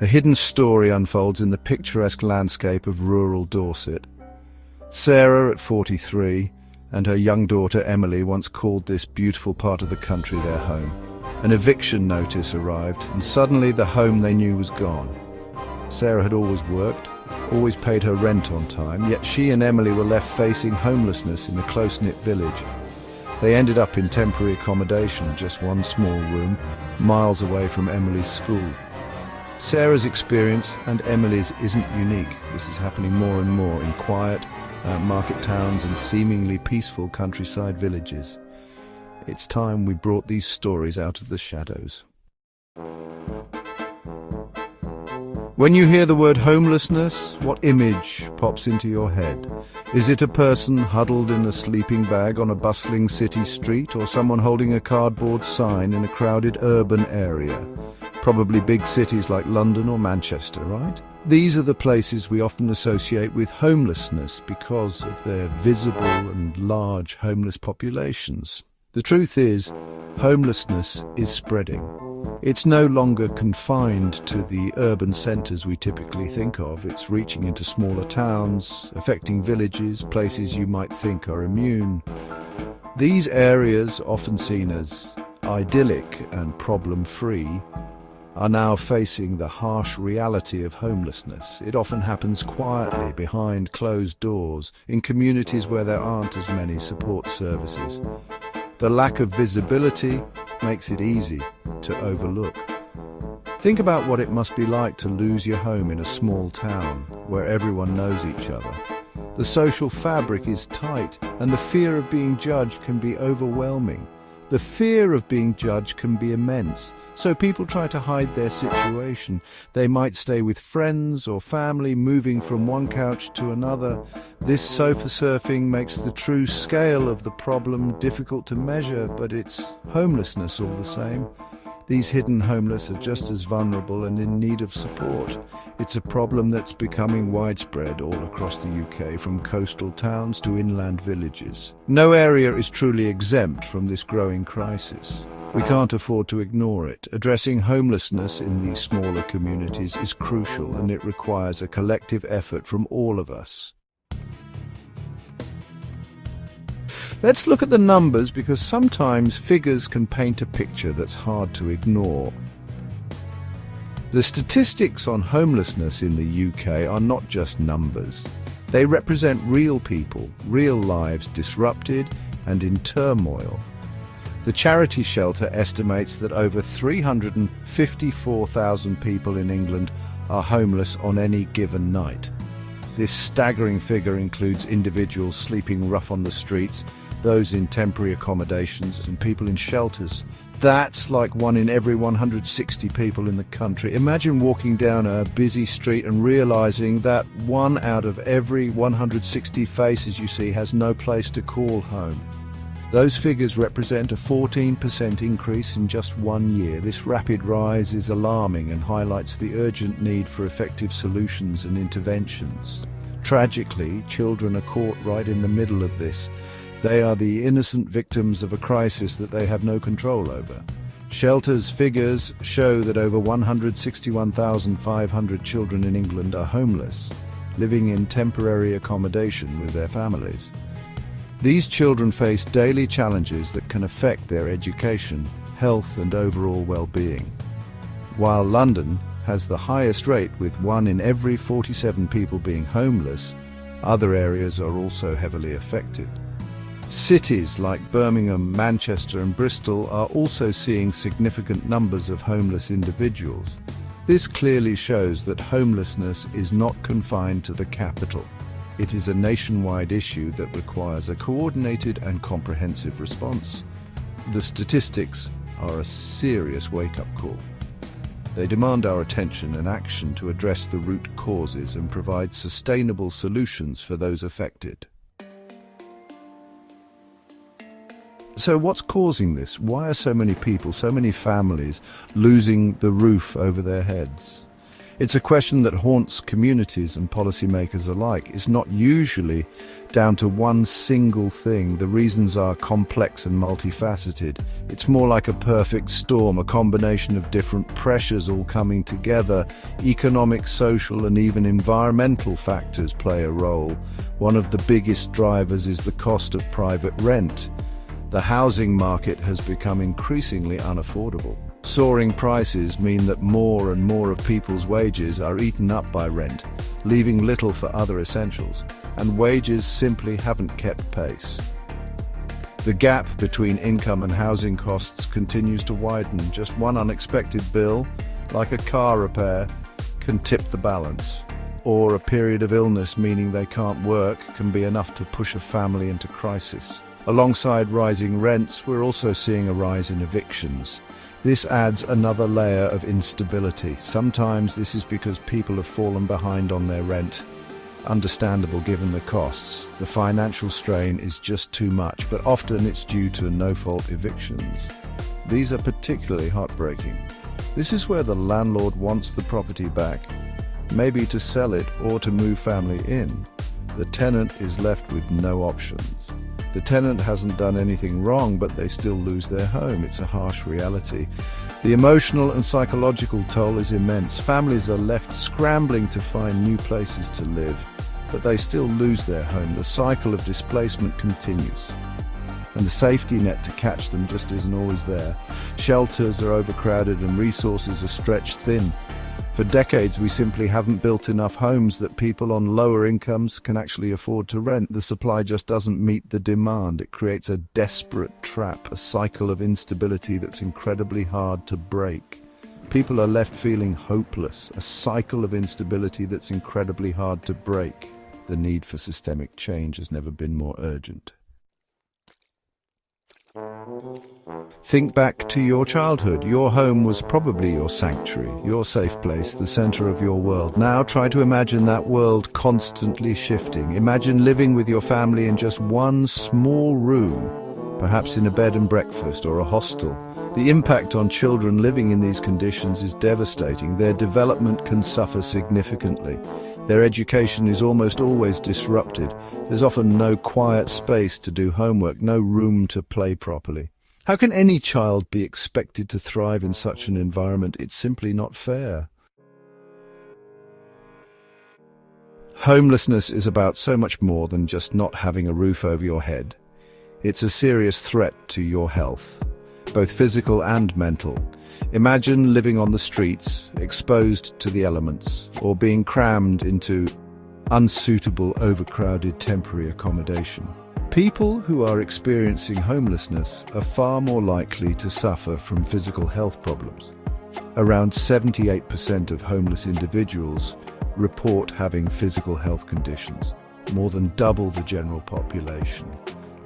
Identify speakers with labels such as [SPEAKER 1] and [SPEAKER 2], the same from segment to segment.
[SPEAKER 1] A hidden story unfolds in the picturesque landscape of rural Dorset. Sarah, at 43, and her young daughter Emily once called this beautiful part of the country their home. An eviction notice arrived, and suddenly the home they knew was gone. Sarah had always worked, always paid her rent on time, yet she and Emily were left facing homelessness in a close-knit village. They ended up in temporary accommodation, just one small room, miles away from Emily's school. Sarah's experience and Emily's isn't unique. This is happening more and more in quiet market towns and seemingly peaceful countryside villages. It's time we brought these stories out of the shadows. When you hear the word homelessness, what image pops into your head? Is it a person huddled in a sleeping bag on a bustling city street, or someone holding a cardboard sign in a crowded urban area? Probably big cities like London or Manchester, right? These are the places we often associate with homelessness because of their visible and large homeless populations. The truth is, homelessness is spreading. It's no longer confined to the urban centres we typically think of. It's reaching into smaller towns, affecting villages, places you might think are immune. These areas, often seen as idyllic and problem-free, are now facing the harsh reality of homelessness. It often happens quietly, behind closed doors, in communities where there aren't as many support services. The lack of visibility makes it easy to overlook. Think about what it must be like to lose your home in a small town where everyone knows each other. The social fabric is tight, and the fear of being judged can be overwhelming. The fear of being judged can be immense, so people try to hide their situation. They might stay with friends or family, moving from one couch to another. This sofa surfing makes the true scale of the problem difficult to measure, but it's homelessness all the same. These hidden homeless are just as vulnerable and in need of support. It's a problem that's becoming widespread all across the UK, from coastal towns to inland villages. No area is truly exempt from this growing crisis. We can't afford to ignore it. Addressing homelessness in these smaller communities is crucial, and it requires a collective effort from all of us. Let's look at the numbers, because sometimes figures can paint a picture that's hard to ignore. The statistics on homelessness in the UK are not just numbers. They represent real people, real lives disrupted and in turmoil. The charity shelter estimates that over 354,000 people in England are homeless on any given night. This staggering figure includes individuals sleeping rough on the streets, those in temporary accommodations, and people in shelters. That's like 1 in every 160 people in the country. Imagine walking down a busy street and realizing that 1 out of every 160 faces you see has no place to call home. Those figures represent a 14% increase in just 1 year. This rapid rise is alarming and highlights the urgent need for effective solutions and interventions. Tragically, children are caught right in the middle of this. They are the innocent victims of a crisis that they have no control over. Shelter's figures show that over 161,500 children in England are homeless, living in temporary accommodation with their families. These children face daily challenges that can affect their education, health, and overall well-being. While London has the highest rate, with 1 in every 47 people being homeless, other areas are also heavily affected. Cities like Birmingham, Manchester, and Bristol are also seeing significant numbers of homeless individuals. This clearly shows that homelessness is not confined to the capital. It is a nationwide issue that requires a coordinated and comprehensive response. The statistics are a serious wake-up call. They demand our attention and action to address the root causes and provide sustainable solutions for those affected. So what's causing this? Why are so many people, so many families, losing the roof over their heads? It's a question that haunts communities and policymakers alike. It's not usually down to one single thing. The reasons are complex and multifaceted. It's more like a perfect storm, a combination of different pressures all coming together. Economic, social, and even environmental factors play a role. One of the biggest drivers is the cost of private rent. The housing market has become increasingly unaffordable. Soaring prices mean that more and more of people's wages are eaten up by rent, leaving little for other essentials, and wages simply haven't kept pace. The gap between income and housing costs continues to widen. Just one unexpected bill, like a car repair, can tip the balance. Or a period of illness meaning they can't work can be enough to push a family into crisis. Alongside rising rents, we're also seeing a rise in evictions. This adds another layer of instability. Sometimes this is because people have fallen behind on their rent. Understandable given the costs. The financial strain is just too much, but often it's due to no-fault evictions. These are particularly heartbreaking. This is where the landlord wants the property back, maybe to sell it or to move family in. The tenant is left with no options. The tenant hasn't done anything wrong, but they still lose their home. It's a harsh reality. The emotional and psychological toll is immense. Families are left scrambling to find new places to live, but they still lose their home. The cycle of displacement continues, and the safety net to catch them just isn't always there. Shelters are overcrowded and resources are stretched thin. For decades, we simply haven't built enough homes that people on lower incomes can actually afford to rent. The supply just doesn't meet the demand. It creates a desperate trap, a cycle of instability that's incredibly hard to break. People are left feeling hopeless, a cycle of instability that's incredibly hard to break. The need for systemic change has never been more urgent. Think back to your childhood. Your home was probably your sanctuary, your safe place, the center of your world. Now try to imagine that world constantly shifting. Imagine living with your family in just one small room, perhaps in a bed and breakfast or a hostel. The impact on children living in these conditions is devastating. Their development can suffer significantly. Their education is almost always disrupted. There's often no quiet space to do homework, no room to play properly. How can any child be expected to thrive in such an environment? It's simply not fair. Homelessness is about so much more than just not having a roof over your head. It's a serious threat to your health, both physical and mental. Imagine living on the streets, exposed to the elements, or being crammed into unsuitable, overcrowded temporary accommodation. People who are experiencing homelessness are far more likely to suffer from physical health problems. Around 78% of homeless individuals report having physical health conditions, more than double the general population.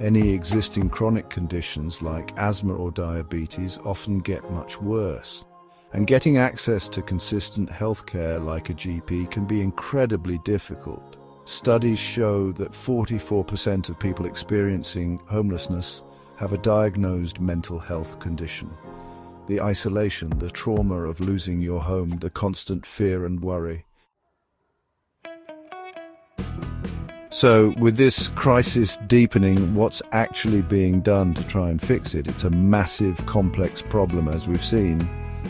[SPEAKER 1] Any existing chronic conditions like asthma or diabetes often get much worse. And getting access to consistent healthcare like a GP can be incredibly difficult. Studies show that 44% of people experiencing homelessness have a diagnosed mental health condition. The isolation, the trauma of losing your home, the constant fear and worry. So, with this crisis deepening, what's actually being done to try and fix it? It's a massive, complex problem, as we've seen.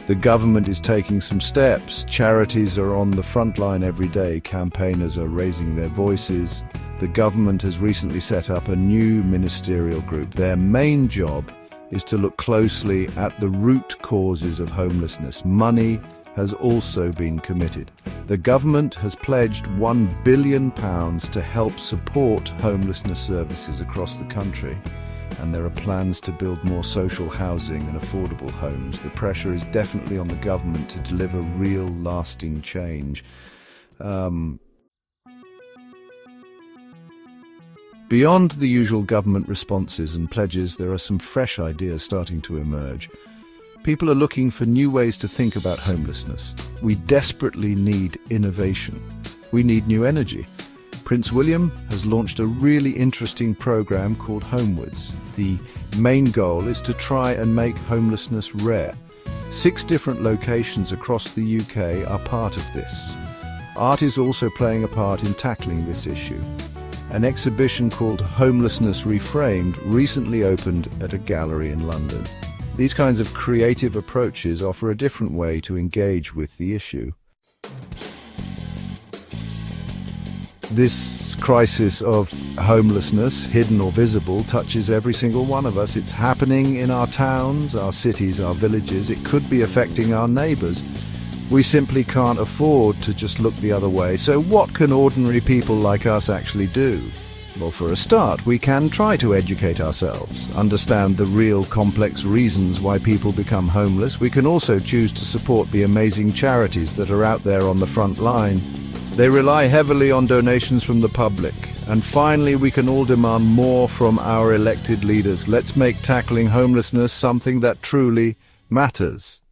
[SPEAKER 1] The government is taking some steps. Charities are on the front line every day. Campaigners are raising their voices. The government has recently set up a new ministerial group. Their main job is to look closely at the root causes of homelessness. Money has also been committed. The government has pledged £1 billion to help support homelessness services across the country. And there are plans to build more social housing and affordable homes. The pressure is definitely on the government to deliver real, lasting change. Beyond the usual government responses and pledges, there are some fresh ideas starting to emerge. People are looking for new ways to think about homelessness. We desperately need innovation. We need new energy. Prince William has launched a really interesting program called Homewards. The main goal is to try and make homelessness rare. 6 different locations across the UK are part of this. Art is also playing a part in tackling this issue. An exhibition called Homelessness Reframed recently opened at a gallery in London. These kinds of creative approaches offer a different way to engage with the issue. This crisis of homelessness, hidden or visible, touches every single one of us. It's happening in our towns, our cities, our villages. It could be affecting our neighbours. We simply can't afford to just look the other way. So what can ordinary people like us actually do? Well, for a start, we can try to educate ourselves, understand the real complex reasons why people become homeless. We can also choose to support the amazing charities that are out there on the front line. They rely heavily on donations from the public. And finally, we can all demand more from our elected leaders. Let's make tackling homelessness something that truly matters.